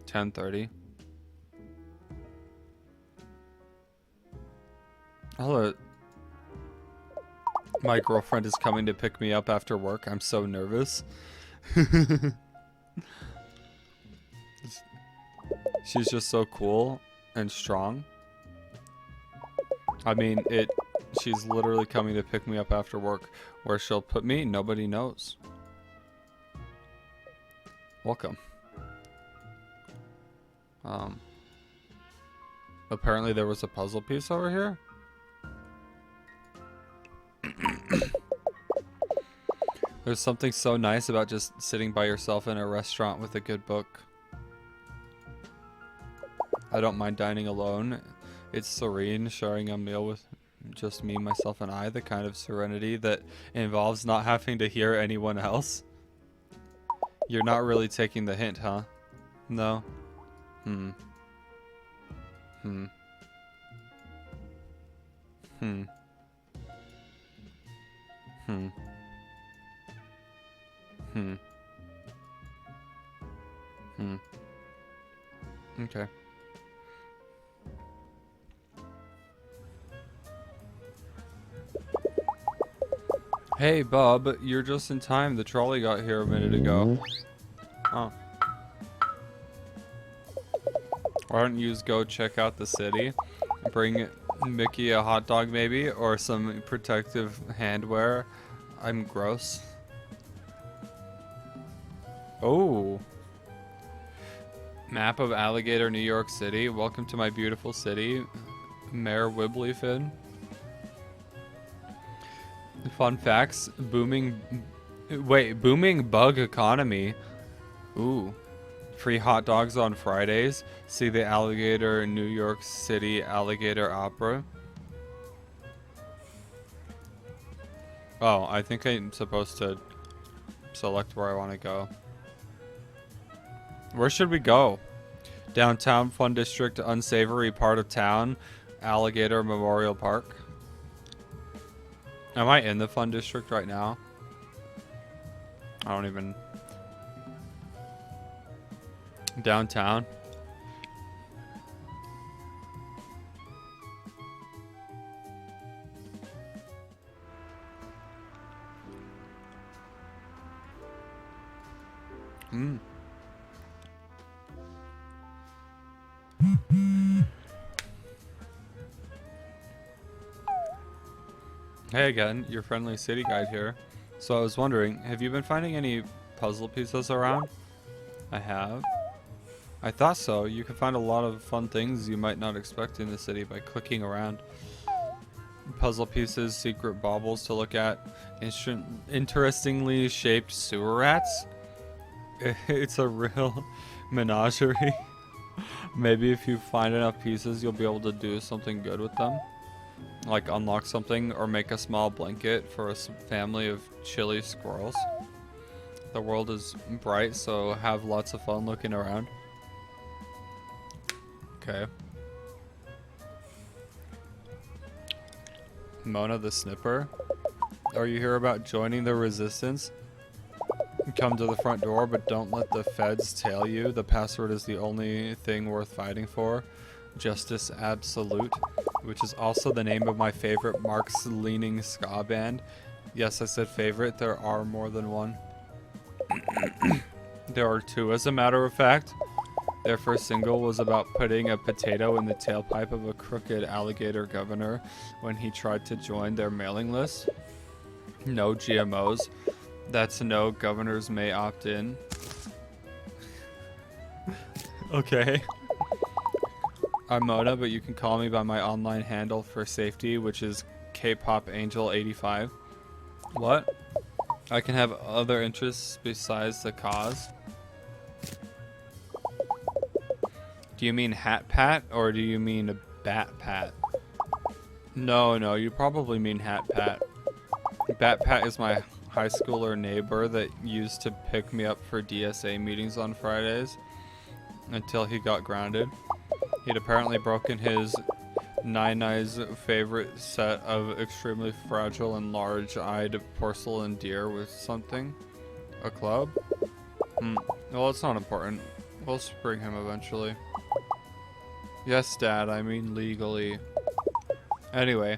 10:30. Hello. My girlfriend is coming to pick me up after work. I'm so nervous. She's just so cool and strong. I mean, she's literally coming to pick me up after work. Where she'll put me, nobody knows. Welcome. Apparently there was a puzzle piece over here. There's something so nice about just sitting by yourself in a restaurant with a good book. I don't mind dining alone. It's serene, sharing a meal with just me, myself, and I. The kind of serenity that involves not having to hear anyone else. You're not really taking the hint, huh? No? Hmm. Hmm. Hmm. Hmm. Hmm. Hmm. Okay. Hey, Bob, you're just in time. The trolley got here a minute ago. Oh. Why don't you just go check out the city? Bring Mickey a hot dog maybe, or some protective handwear. I'm gross. Oh. Map of Alligator, New York City. Welcome to my beautiful city. Mayor Wibblyfin. Fun facts. Booming bug economy. Ooh. Free hot dogs on Fridays. See the Alligator New York City Alligator Opera. Oh, I think I'm supposed to select where I want to go. Where should we go? Downtown Fun District, unsavory part of town, Alligator Memorial Park. Am I in the Fun District right now? I don't even... Downtown. Hmm. Hey again, your friendly city guide here. So I was wondering, have you been finding any puzzle pieces around? I have. I thought so. You can find a lot of fun things you might not expect in the city by clicking around. Puzzle pieces, secret baubles to look at, interestingly shaped sewer rats. It's a real menagerie. Maybe if you find enough pieces, you'll be able to do something good with them. Like unlock something or make a small blanket for a family of chilly squirrels. The world is bright, so have lots of fun looking around. Okay. Mona the Snipper. Are you here about joining the resistance? Come to the front door, but don't let the feds tail you. The password is the only thing worth fighting for. Justice Absolute, which is also the name of my favorite Marx-leaning ska band. Yes, I said favorite. There are more than one. There are two, as a matter of fact. Their first single was about putting a potato in the tailpipe of a crooked alligator governor when he tried to join their mailing list. No GMOs. That's no, governors may opt in. Okay. I'm Mona, but you can call me by my online handle for safety, which is KpopAngel85. What? I can have other interests besides the cause. Do you mean Hat Pat, or do you mean a Bat Pat? No, you probably mean Hat Pat. Bat Pat is my high schooler neighbor that used to pick me up for DSA meetings on Fridays until he got grounded. He'd apparently broken his Nine-Eye's favorite set of extremely fragile and large-eyed porcelain deer with something. A club? Well, it's not important. We'll spring him eventually. Yes, Dad, I mean legally. Anyway,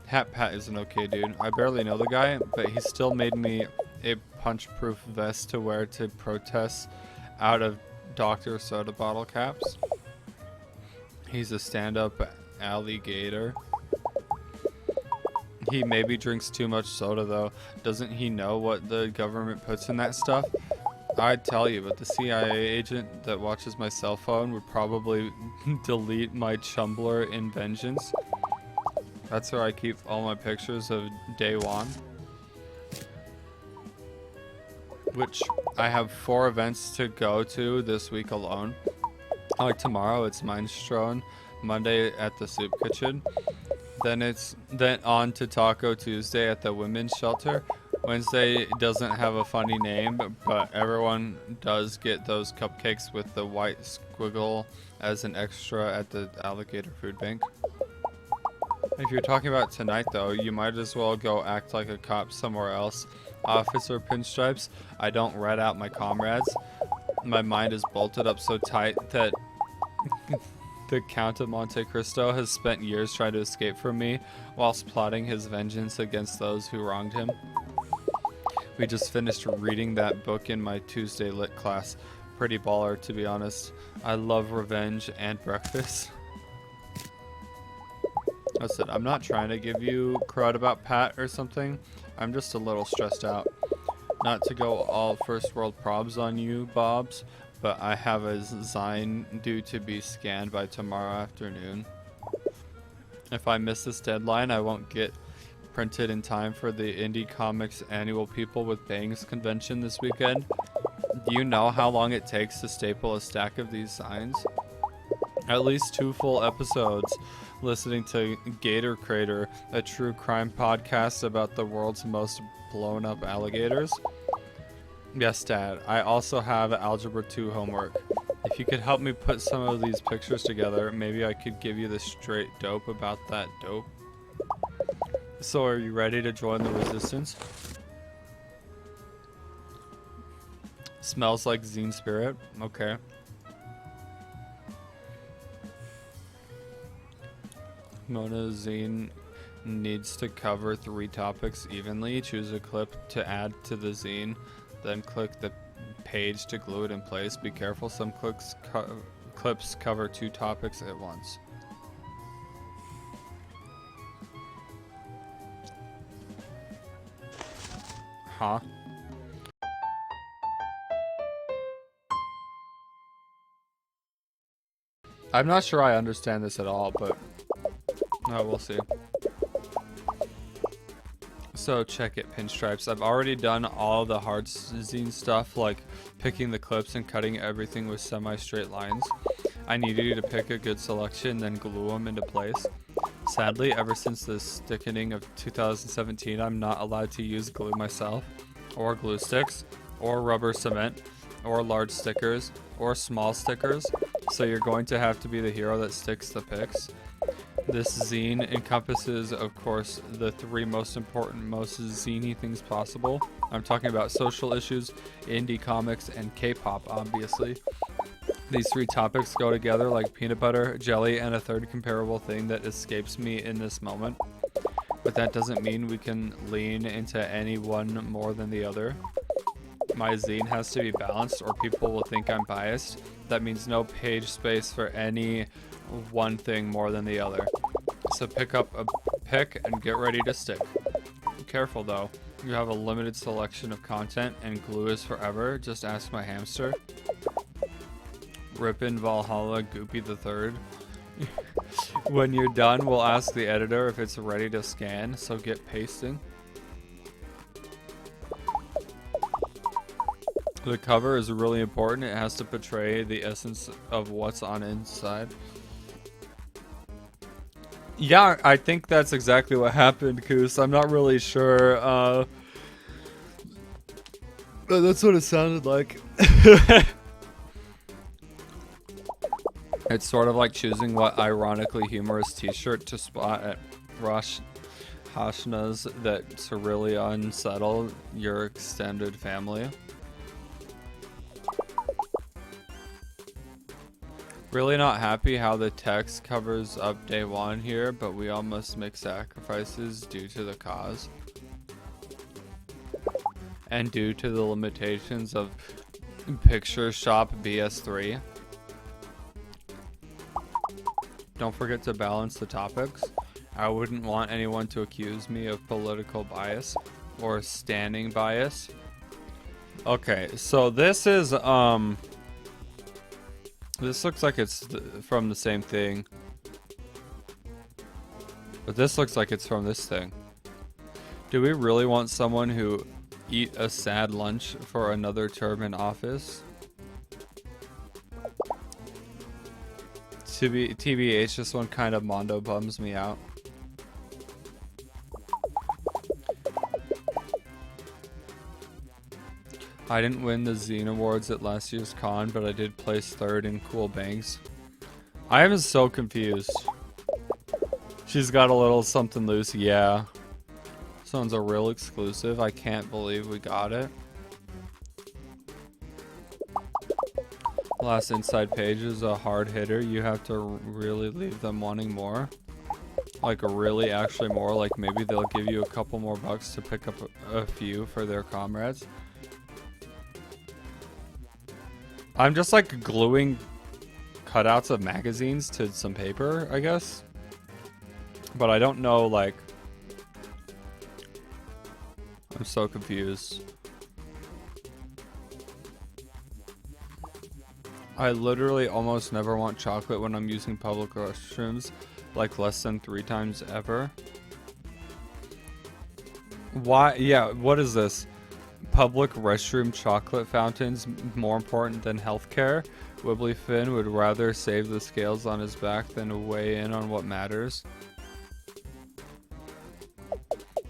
Hat Pat is an okay dude. I barely know the guy, but he still made me a punch-proof vest to wear to protest out of Dr. Soda bottle caps. He's a stand-up alligator. He maybe drinks too much soda though. Doesn't he know what the government puts in that stuff? I'd tell you, but the CIA agent that watches my cell phone would probably delete my Tumblr in vengeance. That's where I keep all my pictures of day one. Which I have 4 events to go to this week alone. Like tomorrow, it's Minestrone. Monday at the Soup Kitchen. Then on to Taco Tuesday at the Women's Shelter. Wednesday doesn't have a funny name, but everyone does get those cupcakes with the white squiggle as an extra at the Alligator Food Bank. If you're talking about tonight though, you might as well go act like a cop somewhere else. Officer Pinstripes, I don't rat out my comrades. My mind is bolted up so tight that the Count of Monte Cristo has spent years trying to escape from me whilst plotting his vengeance against those who wronged him. We just finished reading that book in my Tuesday lit class. Pretty baller, to be honest. I love revenge and breakfast. I said, I'm not trying to give you crud about Pat or something. I'm just a little stressed out. Not to go all first world probs on you, Bobs, but I have a zine due to be scanned by tomorrow afternoon. If I miss this deadline, I won't get printed in time for the Indie Comics Annual People with Bangs convention this weekend. Do you know how long it takes to staple a stack of these signs? At least 2 full episodes listening to Gator Crater, a true crime podcast about the world's most blown up alligators. Yes, Dad. I also have Algebra 2 homework. If you could help me put some of these pictures together, maybe I could give you the straight dope about that dope. So are you ready to join the resistance? Smells like zine spirit. Okay. Mona's zine needs to cover 3 topics evenly. Choose a clip to add to the zine. Then click the page to glue it in place. Be careful, some clips cover 2 topics at once. Huh? I'm not sure I understand this at all, but we'll see. So check it, Pinstripes. I've already done all the hard zine stuff, like picking the clips and cutting everything with semi-straight lines. I needed you to pick a good selection, then glue them into place. Sadly, ever since the stickening of 2017, I'm not allowed to use glue myself, or glue sticks, or rubber cement, or large stickers, or small stickers, so you're going to have to be the hero that sticks the pics. This zine encompasses, of course, the 3 most important, most zine-y things possible. I'm talking about social issues, indie comics, and K-pop, obviously. These 3 topics go together like peanut butter, jelly, and a third comparable thing that escapes me in this moment. But that doesn't mean we can lean into any one more than the other. My zine has to be balanced or people will think I'm biased. That means no page space for any one thing more than the other. So pick up a pick and get ready to stick. Be careful though, you have a limited selection of content and glue is forever. Just ask my hamster. Ripin Valhalla Goopy the Third. When you're done, we'll ask the editor if it's ready to scan, so get pasting. The cover is really important. It has to portray the essence of what's on inside. Yeah, I think that's exactly what happened, Koos. I'm not really sure. But that's what it sounded like. It's sort of like choosing what ironically humorous t-shirt to spot at Rosh Hashanah's that to really unsettle your extended family. Really not happy how the text covers up day one here, but we all must make sacrifices due to the cause. And due to the limitations of Picture Shop BS3. Don't forget to balance the topics. I wouldn't want anyone to accuse me of political bias or standing bias. Okay, so this is, this looks like it's from the same thing. But this looks like it's from this thing. Do we really want someone who eat a sad lunch for another term in office? TBH, this one kind of mondo bums me out. I didn't win the Zine Awards at last year's con, but I did place third in Cool Banks. I am so confused. She's got a little something loose, yeah. This one's a real exclusive. I can't believe we got it. Last inside page is a hard hitter. You have to really leave them wanting more. Like really actually more. Like maybe they'll give you a couple more bucks to pick up a few for their comrades. I'm just like gluing cutouts of magazines to some paper, I guess. But I don't know, like... I'm so confused. I literally almost never want chocolate when I'm using public restrooms, like less than 3 times ever. Why? Yeah, what is this? Public restroom chocolate fountains more important than healthcare? Wibbly Finn would rather save the scales on his back than weigh in on what matters.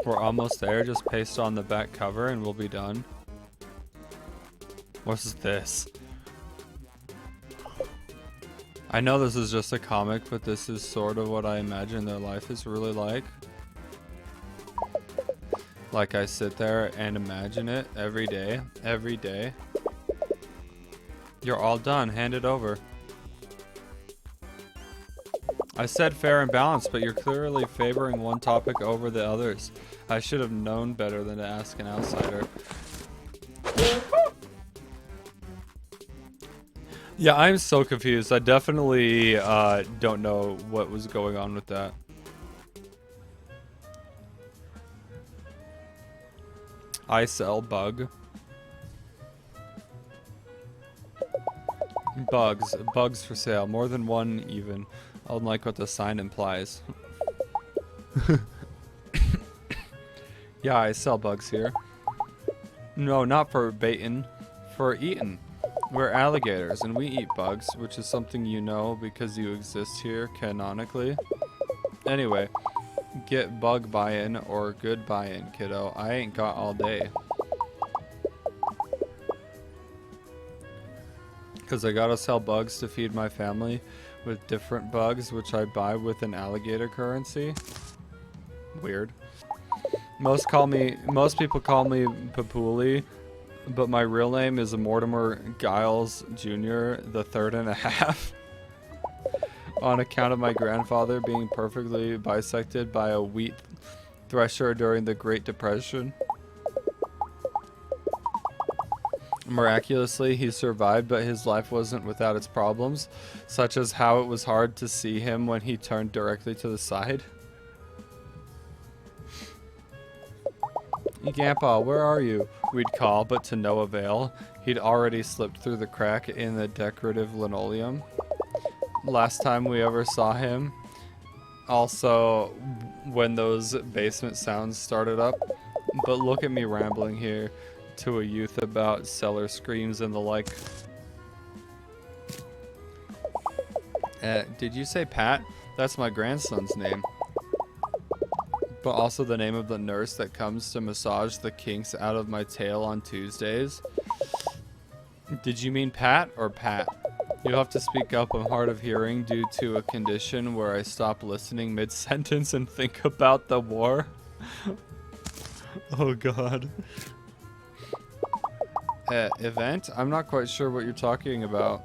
We're almost there, just paste on the back cover and we'll be done. What's this? I know this is just a comic, but this is sort of what I imagine their life is really like. Like I sit there and imagine it every day, every day. You're all done, hand it over. I said fair and balanced, but you're clearly favoring one topic over the others. I should have known better than to ask an outsider. Yeah, I'm so confused. I definitely don't know what was going on with that. I sell bug. Bugs for sale. More than one even. Unlike what the sign implies. Yeah, I sell bugs here. No, not for baiting. For eating. We're alligators and we eat bugs, which is something you know because you exist here canonically. Anyway, get bug buy-in or good buy-in, kiddo. I ain't got all day. Because I gotta sell bugs to feed my family with different bugs, which I buy with an alligator currency. Weird. Most people call me Papuli, but my real name is Mortimer Giles Jr., the 3rd and a half. On account of my grandfather being perfectly bisected by a wheat thresher during the Great Depression. Miraculously, he survived, but his life wasn't without its problems, such as how it was hard to see him when he turned directly to the side. Grandpa, where are you? We'd call, but to no avail. He'd already slipped through the crack in the decorative linoleum. Last time we ever saw him, also when those basement sounds started up. But look at me rambling here to a youth about cellar screams and the like. Did you say Pat? That's my grandson's name. But also the name of the nurse that comes to massage the kinks out of my tail on Tuesdays. Did you mean Pat or Pat? You'll have to speak up. I'm hard of hearing due to a condition where I stop listening mid-sentence and think about the war. Oh god. Event? I'm not quite sure what you're talking about.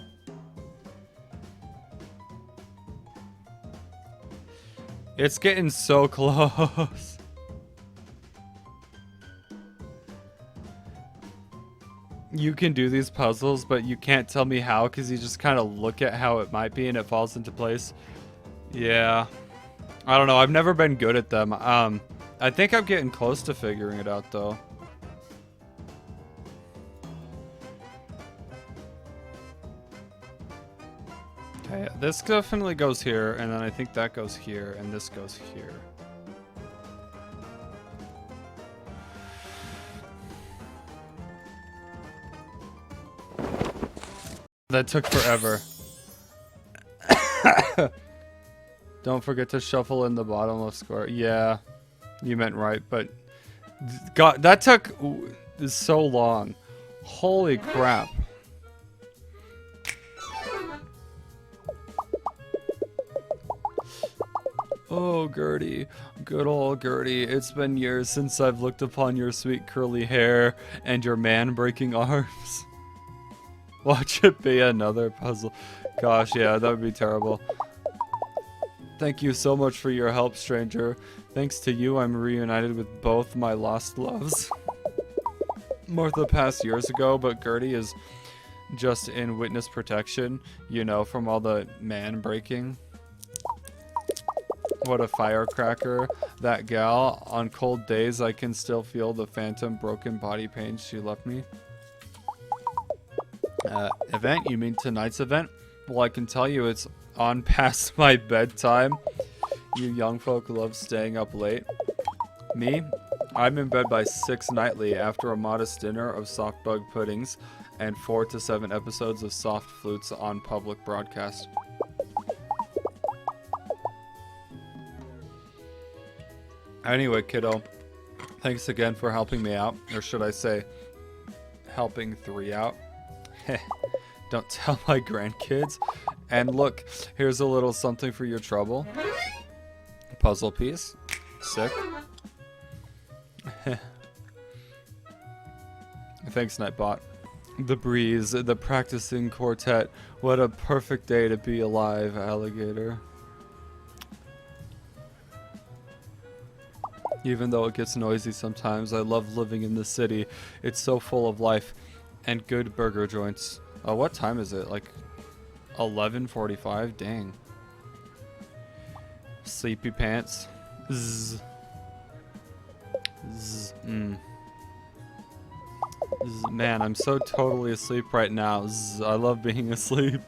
It's getting so close. You can do these puzzles, but you can't tell me how because you just kind of look at how it might be and it falls into place. Yeah. I don't know. I've never been good at them. I think I'm getting close to figuring it out, though. Okay, this definitely goes here, and then I think that goes here, and this goes here. That took forever. Don't forget to shuffle in the bottom left square. Yeah, you meant right, but God, that took so long. Holy crap. Oh, Gertie, good old Gertie. It's been years since I've looked upon your sweet curly hair and your man-breaking arms. Watch it be another puzzle. Gosh, yeah, that would be terrible. Thank you so much for your help, stranger. Thanks to you, I'm reunited with both my lost loves. Martha passed years ago, but Gertie is just in witness protection, you know, from all the man-breaking. What a firecracker. That gal. On cold days, I can still feel the phantom broken body pain she left me. Event? You mean tonight's event? Well, I can tell you it's on past my bedtime. You young folk love staying up late. Me? I'm in bed by 6 nightly after a modest dinner of soft bug puddings and 4 to 7 episodes of soft flutes on public broadcast. Anyway, kiddo, thanks again for helping me out. Or should I say, helping 3 out. Don't tell my grandkids. And look, here's a little something for your trouble. Puzzle piece. Sick. Thanks, Nightbot. The breeze, the practicing quartet. What a perfect day to be alive, Alligator. Even though it gets noisy sometimes, I love living in the city. It's so full of life and good burger joints. Oh, what time is it? Like 11:45? Dang. Sleepy pants. Zzz. Zzz. Zzz. Man, I'm so totally asleep right now. Zzz. I love being asleep.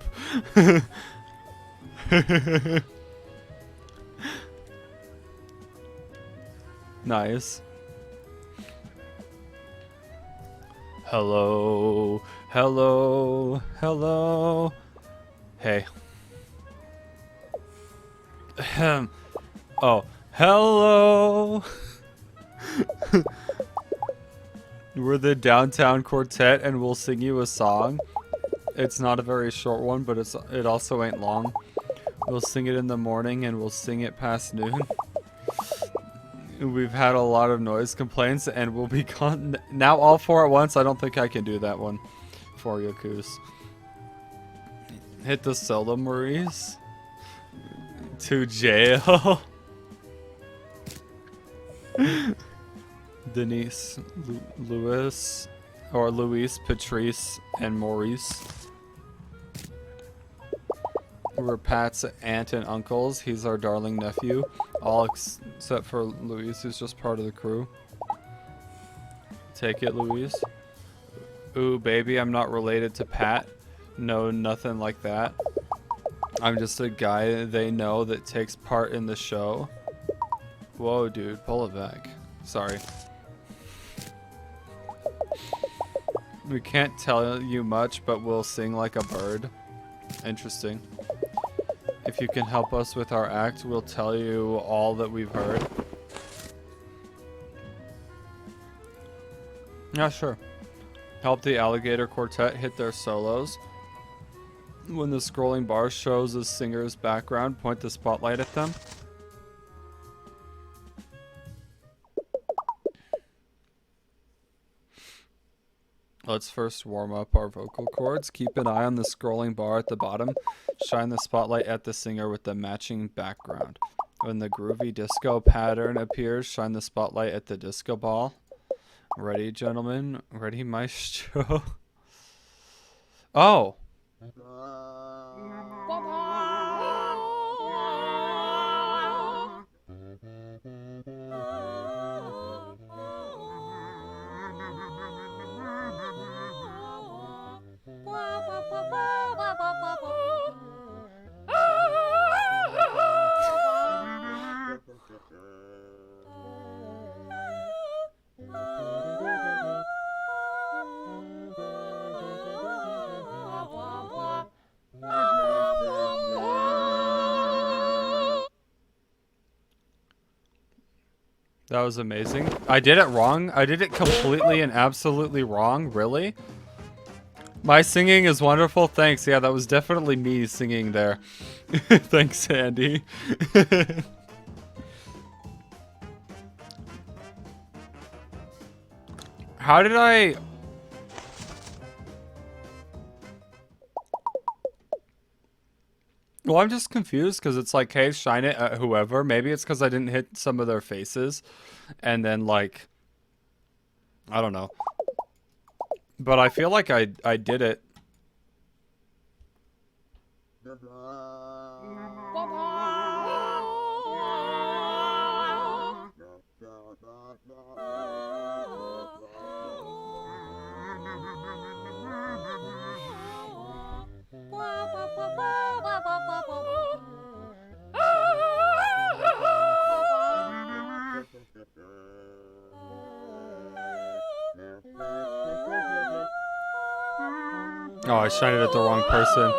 Nice. Hello, hello, hello. Hey. Oh, hello. We're the Downtown Quartet and we'll sing you a song. It's not a very short one, but it also ain't long. We'll sing it in the morning and we'll sing it past noon. We've had a lot of noise complaints and we'll be gone now all 4 at once. I don't think I can do that one for you, Coos. Hit the solo, Maurice. To jail. Denise, Louis, or Luis, Patrice, and Maurice. We're Pat's aunt and uncles. He's our darling nephew. All except for Luis, who's just part of the crew. Take it, Luis. Ooh, baby, I'm not related to Pat. No, nothing like that. I'm just a guy they know that takes part in the show. Whoa, dude, pull it back. Sorry. We can't tell you much, but we'll sing like a bird. Interesting. If you can help us with our act, we'll tell you all that we've heard. Yeah, sure. Help the Alligator Quartet hit their solos. When the scrolling bar shows a singer's background, point the spotlight at them. Let's first warm up our vocal cords. Keep an eye on the scrolling bar at the bottom. Shine the spotlight at the singer with the matching background. When the groovy disco pattern appears, shine the spotlight at the disco ball. Ready, gentlemen? Ready, maestro? Oh. That was amazing. I did it wrong. I did it completely and absolutely wrong. Really? My singing is wonderful. Thanks. Yeah, that was definitely me singing there. Thanks, Andy. How did I... Well, I'm just confused because it's like, hey, shine it at whoever. Maybe it's because I didn't hit some of their faces. And then, like... I don't know. But I feel like I did it. Oh, I shined it at the wrong person.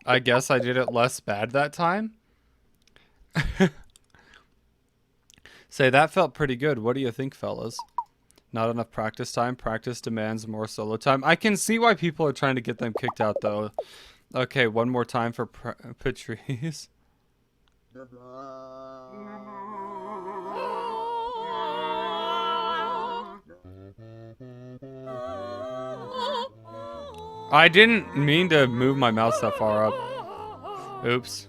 I guess I did it less bad that time. Say, that felt pretty good. What do you think, fellas? Not enough practice time. Practice demands more solo time. I can see why people are trying to get them kicked out, though. Okay, one more time for Patrice. I didn't mean to move my mouse that far up. Oops.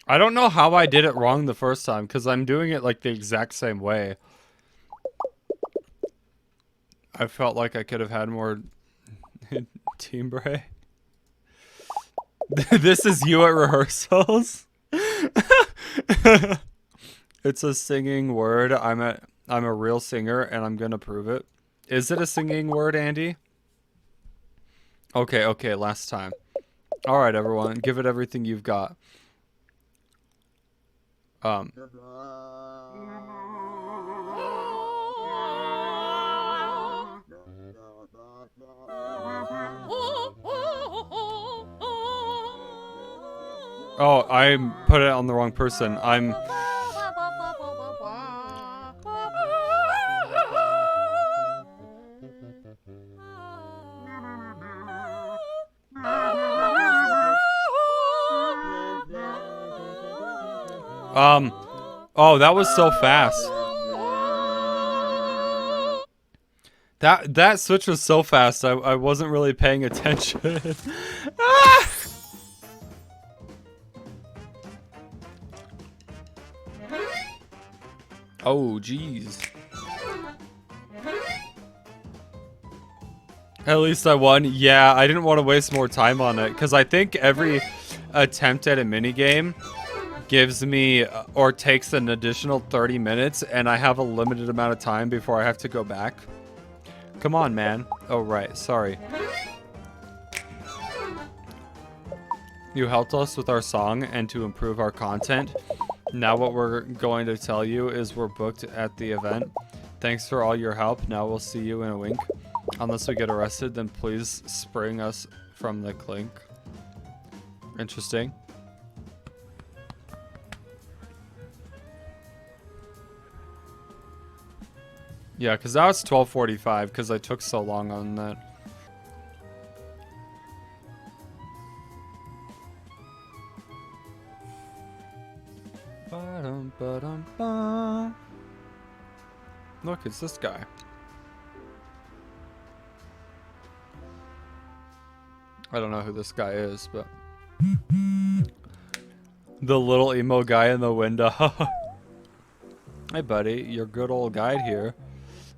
I don't know how I did it wrong the first time, because I'm doing it like the exact same way. I felt like I could have had more timbre. This is you at rehearsals? It's a singing word. I'm a real singer, and I'm gonna prove it. Is it a singing word, Andy? Okay, last time. Alright, everyone, give it everything you've got. Oh, I put it on the wrong person. Oh, that was so fast. That switch was so fast, I wasn't really paying attention. Ah! Oh, jeez. At least I won. Yeah, I didn't want to waste more time on it, because I think every attempt at a minigame gives me or takes an additional 30 minutes, and I have a limited amount of time before I have to go back. Come on, man. Oh, right. Sorry. You helped us with our song and to improve our content. Now what we're going to tell you is we're booked at the event. Thanks for all your help. Now we'll see you in a wink. Unless we get arrested, then please spring us from the clink. Interesting. Yeah, because now it's 12:45 because I took so long on that. Ba-dum-ba-dum-bum. Look, it's this guy. I don't know who this guy is, but the little emo guy in the window. Hey buddy, your good old guide here.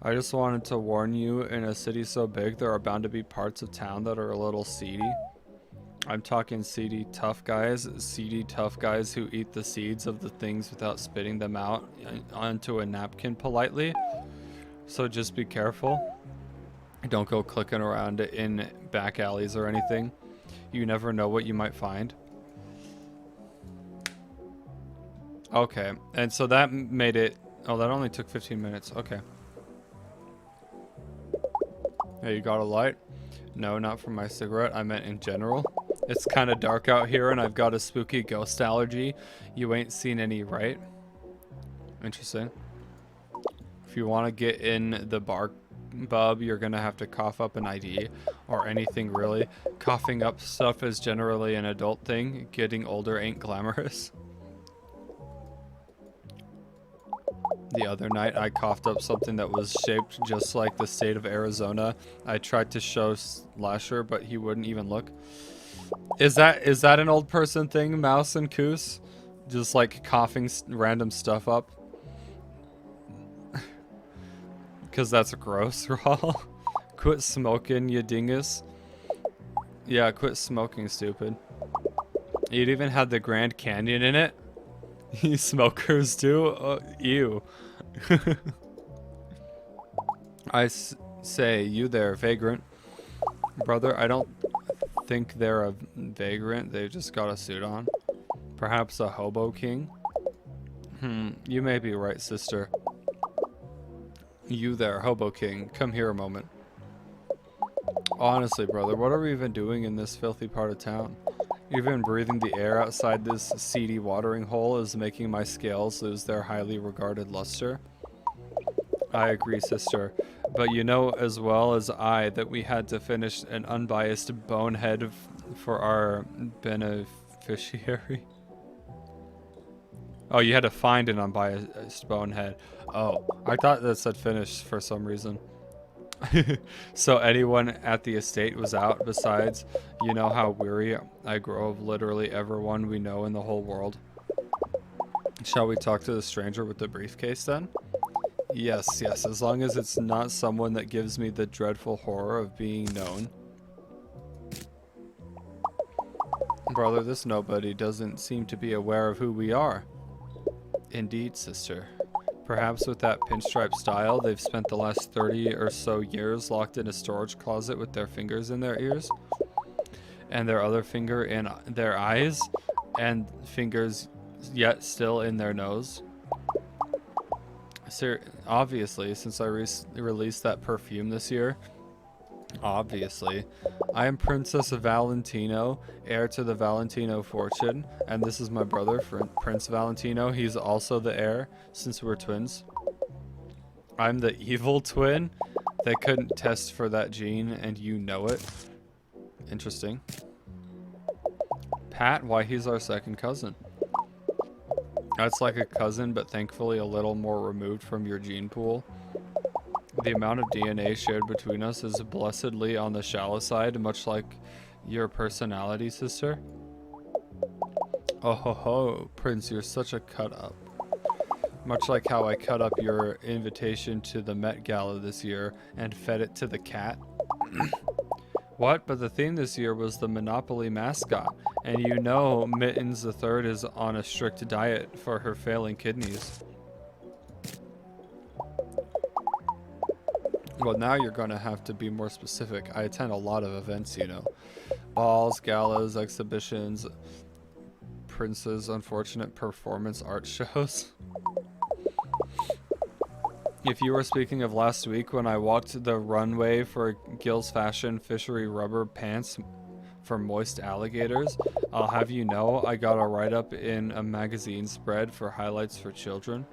I just wanted to warn you, in a city so big, there are bound to be parts of town that are a little seedy. I'm talking seedy tough guys who eat the seeds of the things without spitting them out onto a napkin politely. So just be careful. Don't go clicking around in back alleys or anything. You never know what you might find. Okay, and so that made it... Oh, that only took 15 minutes. Okay. Hey, you got a light? No, not for my cigarette. I meant in general. It's kind of dark out here and I've got a spooky ghost allergy. You ain't seen any, right? Interesting. If you want to get in the bar, bub, you're gonna have to cough up an ID or anything really. Coughing up stuff is generally an adult thing. Getting older ain't glamorous. The other night I coughed up something that was shaped just like the state of Arizona. I tried to show Slasher, but he wouldn't even look. Is that an old person thing, Mouse and Coos? Just like coughing random stuff up? Because that's gross, Rawl. Quit smoking, you dingus. Yeah, quit smoking, stupid. It even had the Grand Canyon in it. You smokers do? Ew. Say, you there, vagrant. Brother, I don't think they're a vagrant. They've just got a suit on. Perhaps a hobo king? You may be right, sister. You there, hobo king. Come here a moment. Honestly, brother, what are we even doing in this filthy part of town? Even breathing the air outside this seedy watering hole is making my scales lose their highly regarded luster. I agree, sister. But you know as well as I that we had to finish an unbiased bonehead for our beneficiary. Oh, you had to find an unbiased bonehead. Oh, I thought that said finish for some reason. So anyone at the estate was out. Besides, you know how weary I grow of literally everyone we know in the whole world. Shall we talk to the stranger with the briefcase then? Yes, as long as it's not someone that gives me the dreadful horror of being known. Brother, this nobody doesn't seem to be aware of who we are. Indeed, sister. Perhaps with that pinstripe style, they've spent the last 30 or so years locked in a storage closet with their fingers in their ears, and their other finger in their eyes, and fingers yet still in their nose. Obviously, since I released that perfume this year, obviously, I am Princess Valentino, heir to the Valentino fortune, and this is my brother, Prince Valentino. He's also the heir, since we're twins. I'm the evil twin. They couldn't test for that gene, and you know it. Interesting. Pat, why, he's our second cousin. That's like a cousin, but thankfully a little more removed from your gene pool. The amount of DNA shared between us is blessedly on the shallow side, much like your personality, sister. Oh ho ho, Prince, you're such a cut-up. Much like how I cut up your invitation to the Met Gala this year and fed it to the cat. What? But the theme this year was the Monopoly mascot, and you know Mittens III is on a strict diet for her failing kidneys. Well, now you're going to have to be more specific. I attend a lot of events, you know. Balls, galas, exhibitions, Prince's unfortunate performance art shows. If you were speaking of last week when I walked the runway for Gil's Fashion Fishery rubber pants for moist alligators, I'll have you know I got a write-up in a magazine spread for highlights for children.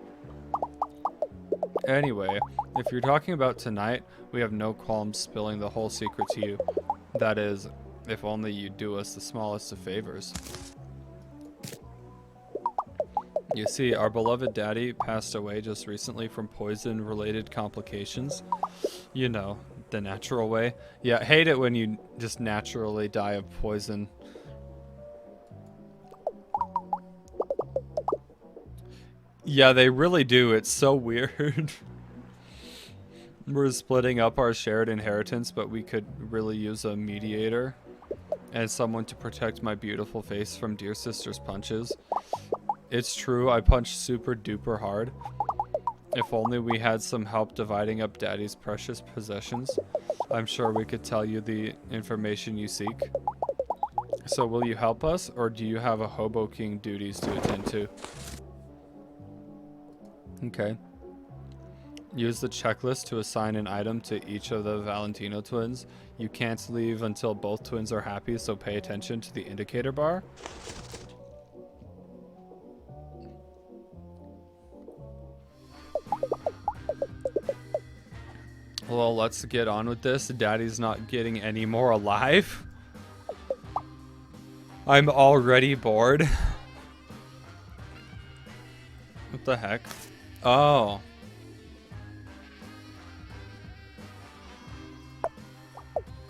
Anyway, if you're talking about tonight, we have no qualms spilling the whole secret to you. That is, if only you do us the smallest of favors. You see, our beloved daddy passed away just recently from poison-related complications. You know, the natural way. Yeah, hate it when you just naturally die of poison. Yeah, they really do. It's so weird. We're splitting up our shared inheritance, but we could really use a mediator and someone to protect my beautiful face from dear sister's punches. It's true, I punched super duper hard. If only we had some help dividing up Daddy's precious possessions, I'm sure we could tell you the information you seek. So will you help us, or do you have a Hobo King duties to attend to? Okay. Use the checklist to assign an item to each of the Valentino twins. You can't leave until both twins are happy, so pay attention to the indicator bar. Well, let's get on with this. Daddy's not getting any more alive. I'm already bored. What the heck? Oh.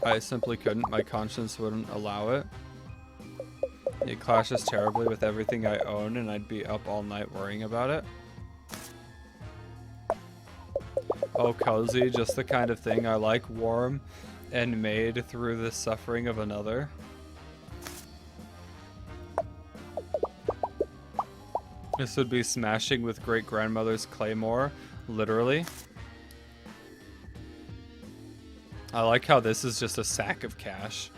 I simply couldn't. My conscience wouldn't allow it. It clashes terribly with everything I own, and I'd be up all night worrying about it. Oh, cozy, just the kind of thing I like, warm and made through the suffering of another. This would be smashing with great-grandmother's claymore, literally. I like how this is just a sack of cash.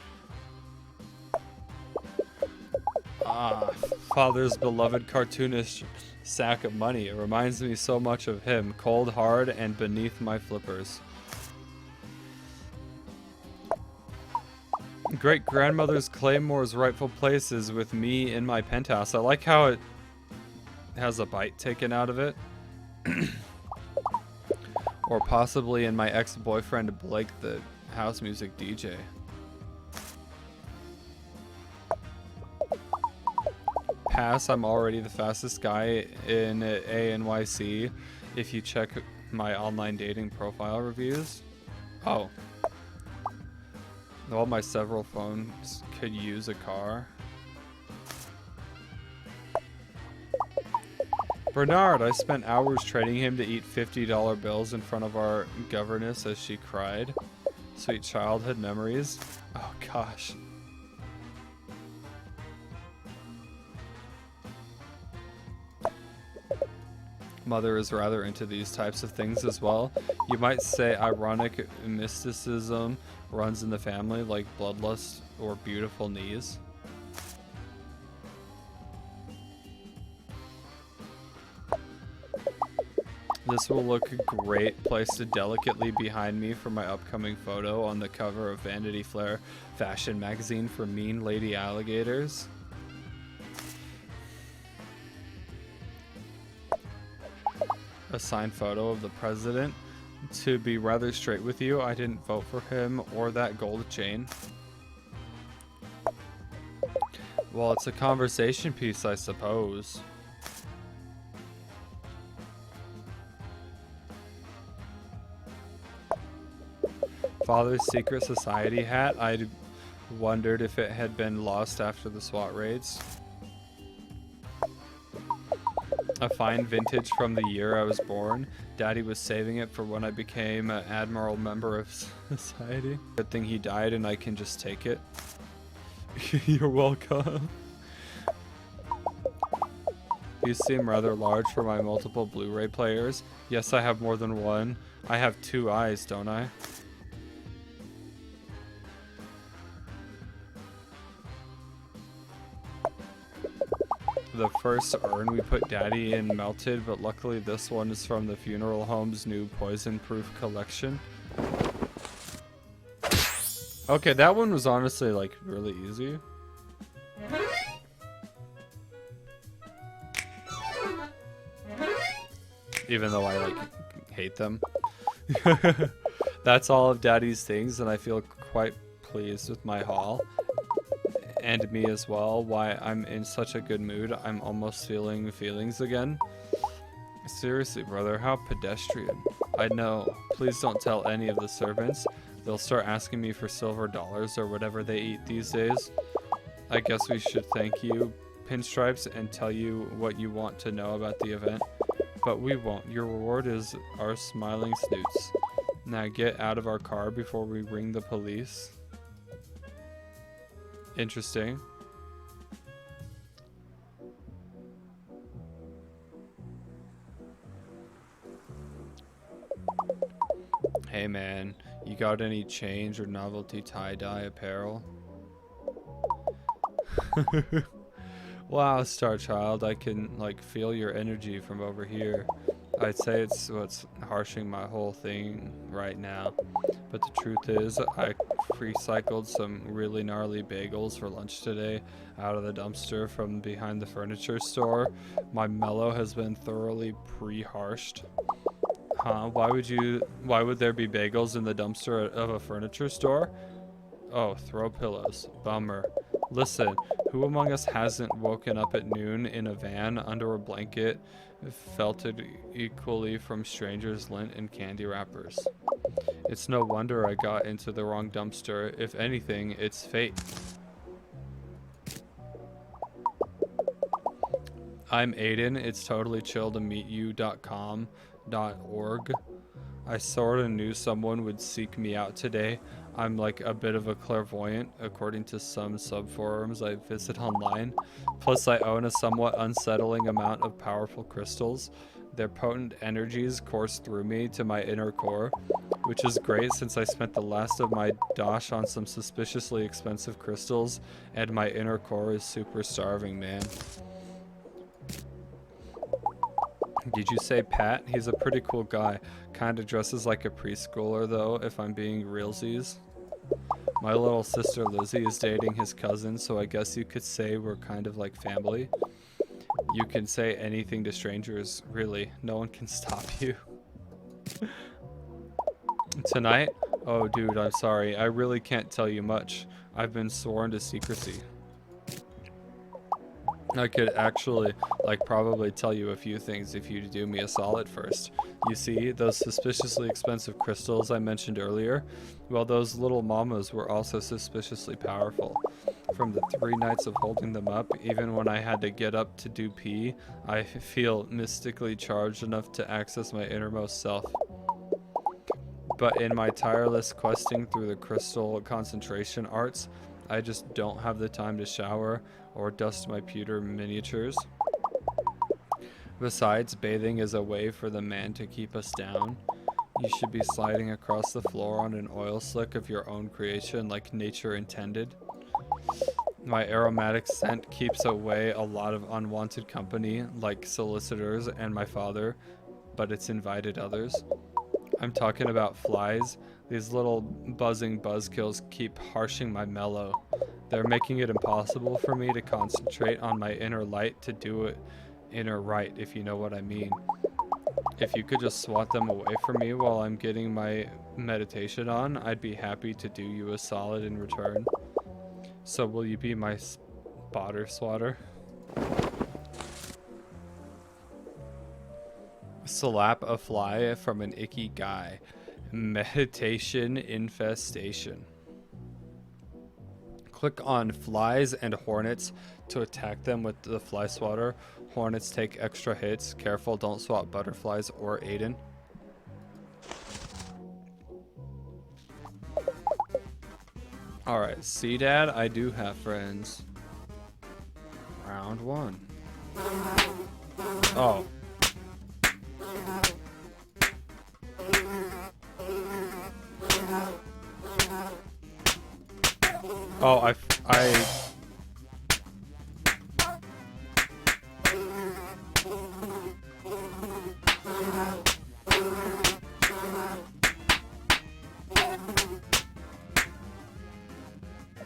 Ah, father's beloved cartoonish sack of money. It reminds me so much of him, cold, hard, and beneath my flippers. Great-grandmother's claymore's rightful place is with me in my penthouse. I like how it has a bite taken out of it. Or possibly in my ex-boyfriend Blake, the house music DJ. Pass, I'm already the fastest guy in ANYC if you check my online dating profile reviews. Oh. All my several phones could use a car. Bernard, I spent hours training him to eat $50 bills in front of our governess as she cried. Sweet childhood memories. Oh gosh. Mother is rather into these types of things as well. You might say ironic mysticism runs in the family, like bloodlust or beautiful knees. This will look great placed delicately behind me for my upcoming photo on the cover of Vanity Fair fashion magazine for mean lady alligators. A signed photo of the president. To be rather straight with you, I didn't vote for him or that gold chain. Well, it's a conversation piece, I suppose. Father's secret society hat. I wondered if it had been lost after the SWAT raids. A fine vintage from the year I was born. Daddy was saving it for when I became an admiral member of society. Good thing he died and I can just take it. You're welcome. You seem rather large for my multiple Blu-ray players. Yes, I have more than one. I have 2 eyes, don't I? The first urn we put Daddy in melted, but luckily this one is from the funeral home's new poison-proof collection. Okay, that one was honestly like really easy. Even though I like hate them. That's all of Daddy's things, and I feel quite pleased with my haul. And me as well. Why I'm in such a good mood. I'm almost feeling feelings again. Seriously, brother, how pedestrian. I know. Please don't tell any of the servants. They'll start asking me for silver dollars or whatever they eat these days. I guess we should thank you, Pinstripes, and tell you what you want to know about the event. But we won't. Your reward is our smiling snoots. Now get out of our car before we ring the police. Interesting. Hey man, you got any change or novelty tie-dye apparel? Wow, Star Child, I can like feel your energy from over here. I'd say it's what's harshing my whole thing right now. But the truth is, I recycled some really gnarly bagels for lunch today out of the dumpster from behind the furniture store. My mellow has been thoroughly pre-harshed. Huh? Why would there be bagels in the dumpster of a furniture store? Oh, throw pillows. Bummer. Listen, who among us hasn't woken up at noon in a van under a blanket, felted equally from strangers' lint and candy wrappers? It's no wonder I got into the wrong dumpster. If anything, it's fate. I'm Aiden. It's totally chill to meet you.com.org. I sorta knew someone would seek me out today. I'm like a bit of a clairvoyant, according to some subforums I visit online. Plus, I own a somewhat unsettling amount of powerful crystals. Their potent energies course through me to my inner core, which is great since I spent the last of my dosh on some suspiciously expensive crystals, and my inner core is super starving, man. Did you say Pat? He's a pretty cool guy. Kinda dresses like a preschooler though, if I'm being realsies. My little sister Lizzie is dating his cousin, so I guess you could say we're kind of like family. You can say anything to strangers, really. No one can stop you. Tonight? Oh dude, I'm sorry. I really can't tell you much. I've been sworn to secrecy. I could actually, like, probably tell you a few things if you do me a solid first. You see, those suspiciously expensive crystals I mentioned earlier? Well, those little mamas were also suspiciously powerful. From the 3 nights of holding them up, even when I had to get up to do pee, I feel mystically charged enough to access my innermost self. But in my tireless questing through the crystal concentration arts, I just don't have the time to shower or dust my pewter miniatures. Besides, bathing is a way for the man to keep us down. You should be sliding across the floor on an oil slick of your own creation like nature intended. My aromatic scent keeps away a lot of unwanted company like solicitors and my father, but it's invited others. I'm talking about flies. These little buzzing buzzkills keep harshing my mellow. They're making it impossible for me to concentrate on my inner light to do it inner right, if you know what I mean. If you could just swat them away from me while I'm getting my meditation on, I'd be happy to do you a solid in return. So will you be my spotter swatter? Slap a fly from an icky guy. Meditation infestation. Click on flies and hornets to attack them with the fly swatter. Hornets take extra hits. Careful, don't swat butterflies or Aiden. Alright, see Dad, I do have friends. Round 1. Oh. Oh, I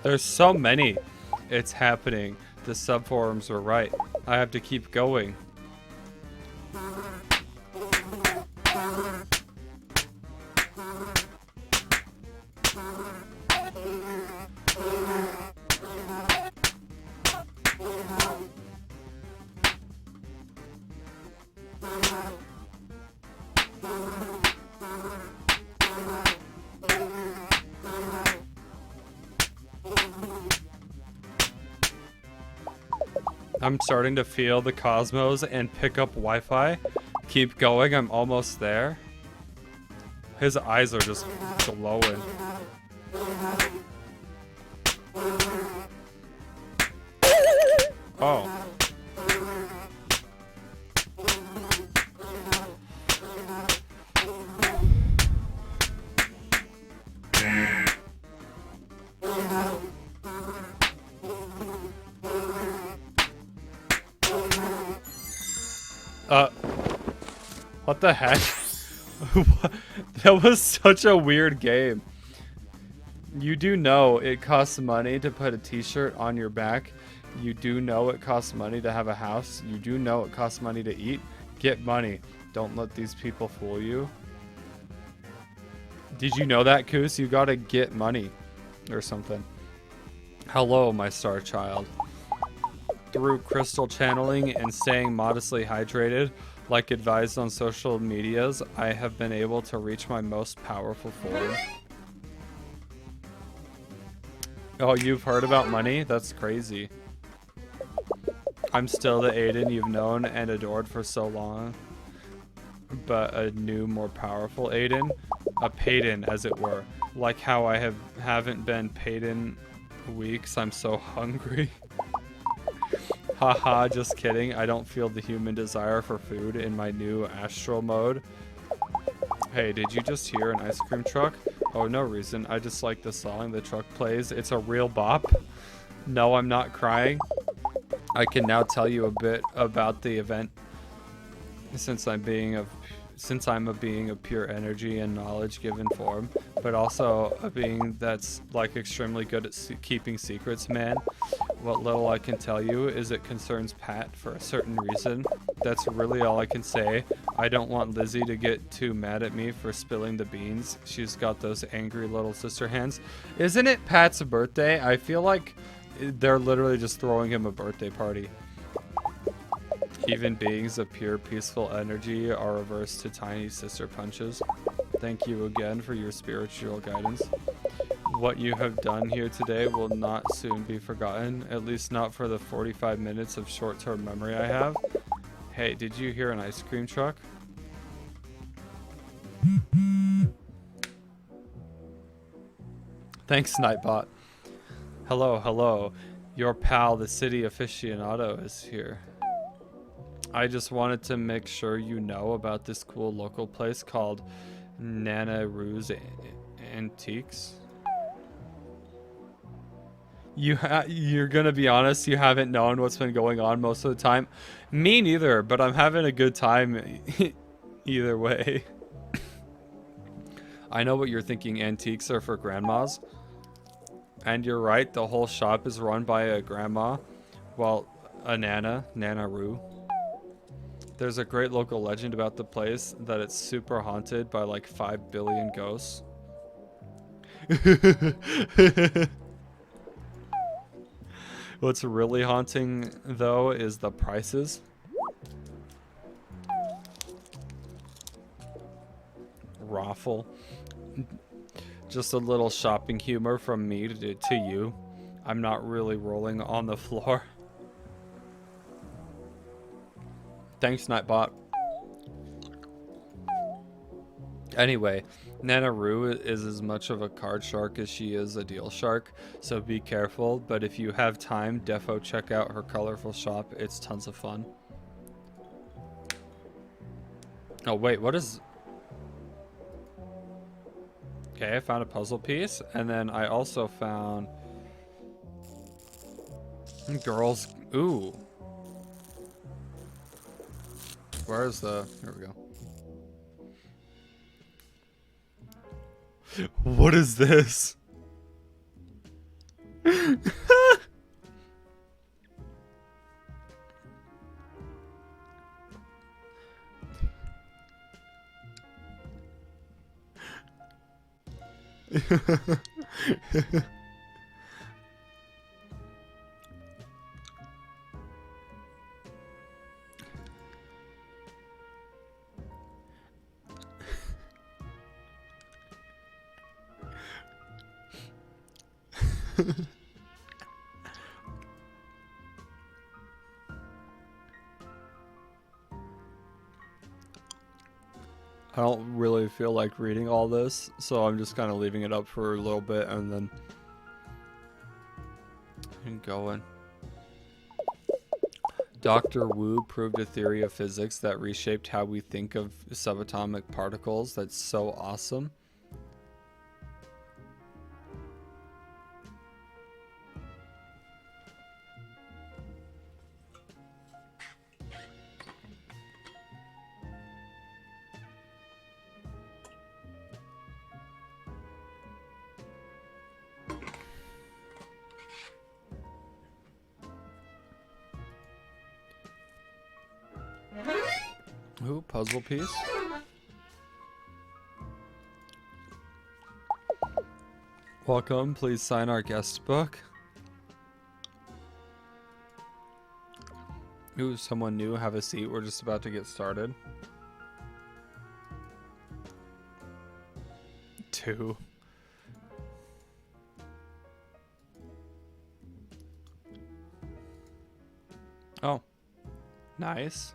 There's so many. It's happening. The subforums were right. I have to keep going. I'm starting to feel the cosmos and pick up Wi-Fi. Keep going, I'm almost there. His eyes are just glowing. Oh. What the heck? That was such a weird game. You do know it costs money to put a t-shirt on your back. You do know it costs money to have a house. You do know it costs money to eat. Get money. Don't let these people fool you. Did you know that, Koos? You gotta get money or something. Hello, my star child. Through crystal channeling and staying modestly hydrated, like advised on social medias, I have been able to reach my most powerful form. Oh, you've heard about money? That's crazy. I'm still the Aiden you've known and adored for so long, but a new, more powerful Aiden, a Payden, as it were. Like how I haven't been paid in weeks. I'm so hungry. Haha, just kidding. I don't feel the human desire for food in my new astral mode. Hey, did you just hear an ice cream truck? Oh, no reason. I just like the song the truck plays. It's a real bop. No, I'm not crying. I can now tell you a bit about the event since I'm a being of pure energy and knowledge given form, but also a being that's like extremely good at keeping secrets, man. What little I can tell you is it concerns Pat for a certain reason. That's really all I can say. I don't want Lizzie to get too mad at me for spilling the beans. She's got those angry little sister hands. Isn't it Pat's birthday? I feel like they're literally just throwing him a birthday party. Even beings of pure peaceful energy are averse to tiny sister punches. Thank you again for your spiritual guidance. What you have done here today will not soon be forgotten, at least not for the 45 minutes of short-term memory I have. Hey, did you hear an ice cream truck? Thanks, Nightbot. Hello, hello. Your pal, the city aficionado, is here. I just wanted to make sure you know about this cool local place called Nana Rue's Antiques. You're gonna be honest, you haven't known what's been going on most of the time. Me neither, but I'm having a good time either way. I know what you're thinking, antiques are for grandmas. And you're right, the whole shop is run by a grandma. Well, a Nana Rue. There's a great local legend about the place that it's super haunted by like 5 billion ghosts. What's really haunting though is the prices. Raffle. Just a little shopping humor from me to you. I'm not really rolling on the floor. Thanks, Nightbot. Anyway, Nana Rue is as much of a card shark as she is a deal shark, so be careful, but if you have time, defo check out her colorful shop. It's tons of fun. Oh wait, what is... Okay, I found a puzzle piece, and then I also found... Girls... Ooh. Where's the... Here we go. What is this? I don't really feel like reading all this, so I'm just kind of leaving it up for a little bit and then going. Dr. Wu proved a theory of physics that reshaped how we think of subatomic particles. That's so awesome. Ooh, puzzle piece. Welcome, please sign our guest book. Ooh, someone new, have a seat. We're just about to get started. 2. Oh, nice.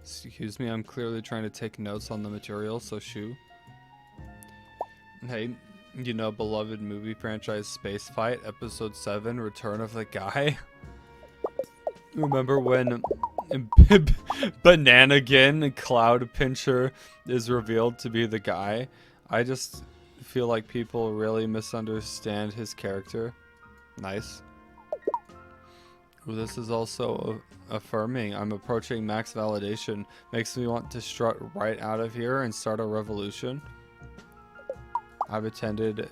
Excuse me, I'm clearly trying to take notes on the material, so shoo. Hey, you know, beloved movie franchise Space Fight, Episode 7, Return of the Guy? Remember when Bananagan Cloud Pincher is revealed to be the guy? I just feel like people really misunderstand his character. Nice. Ooh, this is also affirming. I'm approaching max validation. Makes me want to strut right out of here and start a revolution. I've attended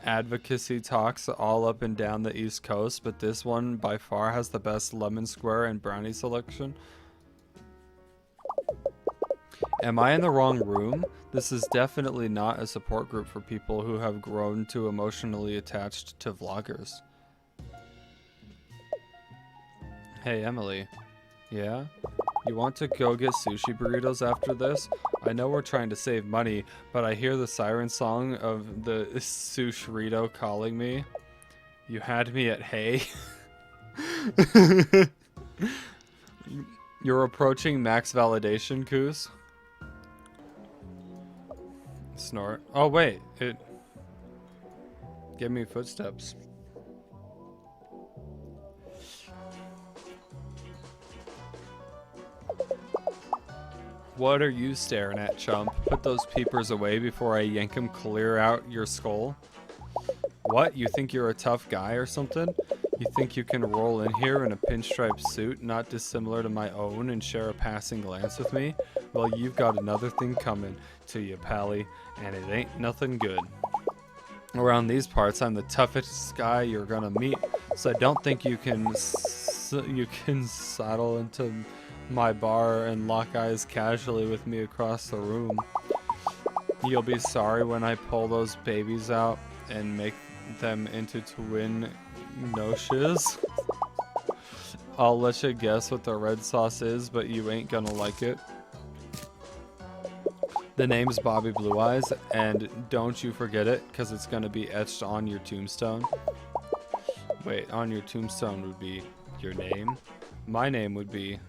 advocacy talks all up and down the East Coast, but this one by far has the best lemon square and brownie selection. Am I in the wrong room? This is definitely not a support group for people who have grown too emotionally attached to vloggers. Hey, Emily. Yeah? You want to go get sushi burritos after this? I know we're trying to save money, but I hear the siren song of the sushirito calling me. You had me at hey. You're approaching max validation, Coos. Snort. Oh, wait. It gave me footsteps. What are you staring at, chump? Put those peepers away before I yank them clear out your skull. What? You think you're a tough guy or something? You think you can roll in here in a pinstripe suit, not dissimilar to my own, and share a passing glance with me? Well, you've got another thing coming to you, Pally, and it ain't nothing good. Around these parts, I'm the toughest guy you're gonna meet, so I don't think you can saddle into my bar and lock eyes casually with me across the room. You'll be sorry when I pull those babies out and make them into twin noshes. I'll let you guess what the red sauce is, but you ain't gonna like it. The name's Bobby Blue Eyes, and don't you forget it, because it's gonna be etched on your tombstone. Wait, on your tombstone would be your name? My name would be...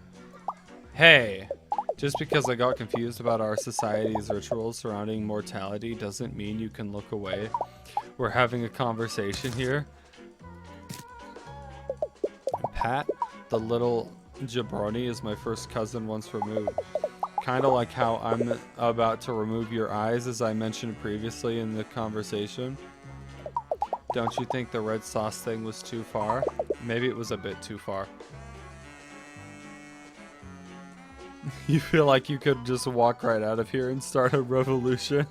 Hey! Just because I got confused about our society's rituals surrounding mortality doesn't mean you can look away. We're having a conversation here. Pat, the little jabroni, is my first cousin once removed. Kinda like how I'm about to remove your eyes, as I mentioned previously in the conversation. Don't you think the red sauce thing was too far? Maybe it was a bit too far. You feel like you could just walk right out of here and start a revolution?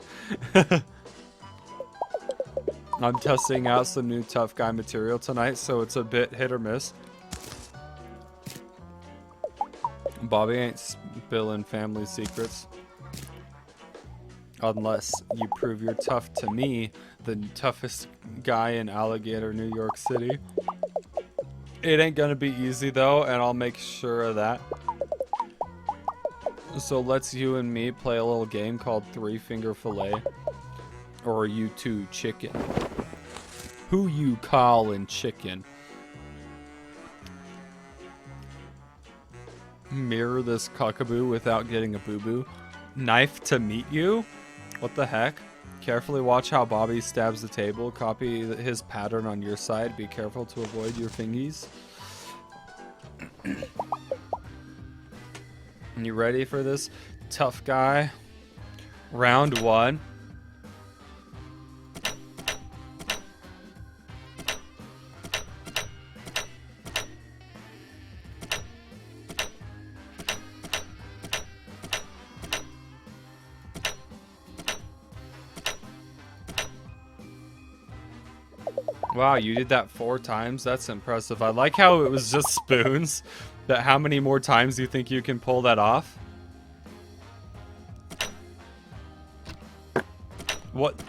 I'm testing out some new tough guy material tonight, so it's a bit hit or miss. Bobby ain't spilling family secrets. Unless you prove you're tough to me, the toughest guy in Alligator, New York City. It ain't gonna be easy though, and I'll make sure of that. So let's you and me play a little game called 3-Finger Fillet. Or you two chicken. Who you callin' chicken? Mirror this cockaboo without getting a boo-boo. Knife to meet you? What the heck? Carefully watch how Bobby stabs the table. Copy his pattern on your side. Be careful to avoid your fingies. You ready for this, tough guy? Round 1. Wow, you did that 4 times? That's impressive. I like how it was just spoons. But how many more times do you think you can pull that off? What?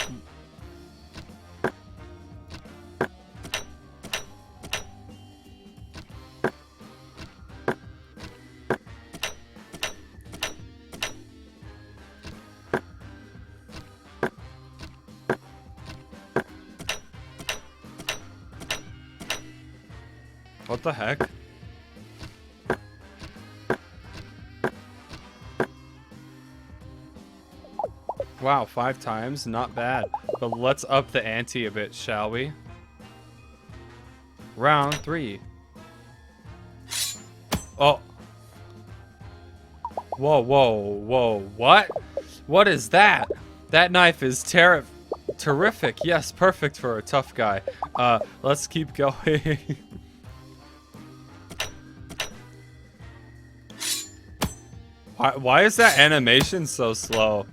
What the heck? Wow, 5 times, not bad. But let's up the ante a bit, shall we? Round 3. Oh. Whoa, whoa, whoa, what? What is that? That knife is terrific. Yes, perfect for a tough guy. Let's keep going. Why is that animation so slow?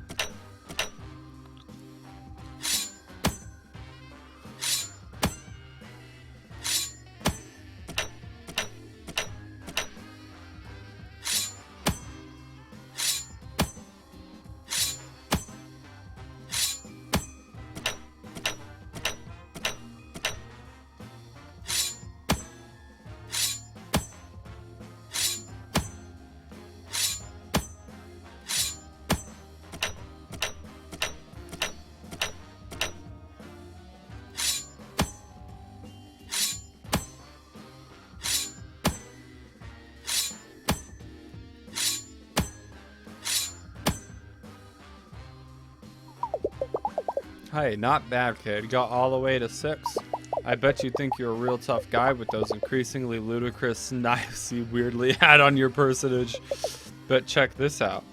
Hey, not bad, kid. Got all the way to 6. I bet you think you're a real tough guy with those increasingly ludicrous knives you weirdly had on your personage. But check this out.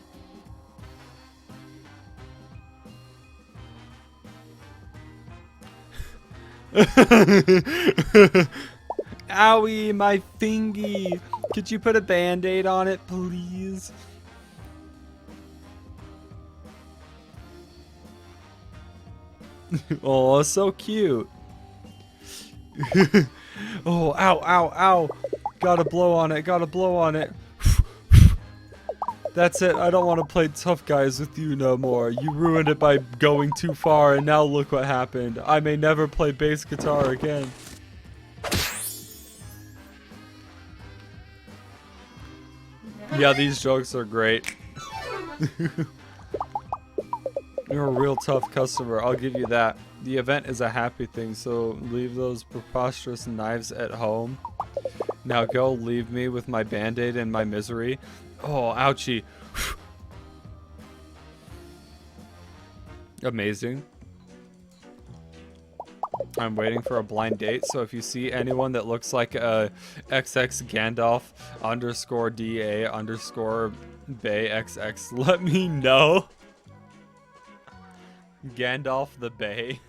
Owie, my fingy. Could you put a band-aid on it, please? Oh, so cute. Oh, ow, ow, ow. Gotta blow on it, gotta blow on it. That's it, I don't want to play tough guys with you no more. You ruined it by going too far, and now look what happened. I may never play bass guitar again. Yeah, these jokes are great. You're a real tough customer, I'll give you that. The event is a happy thing, so leave those preposterous knives at home. Now go, leave me with my band-aid and my misery. Oh, ouchie. Amazing. I'm waiting for a blind date, so if you see anyone that looks like a XX Gandalf underscore DA underscore Bay XX, let me know. Gandalf the Bay.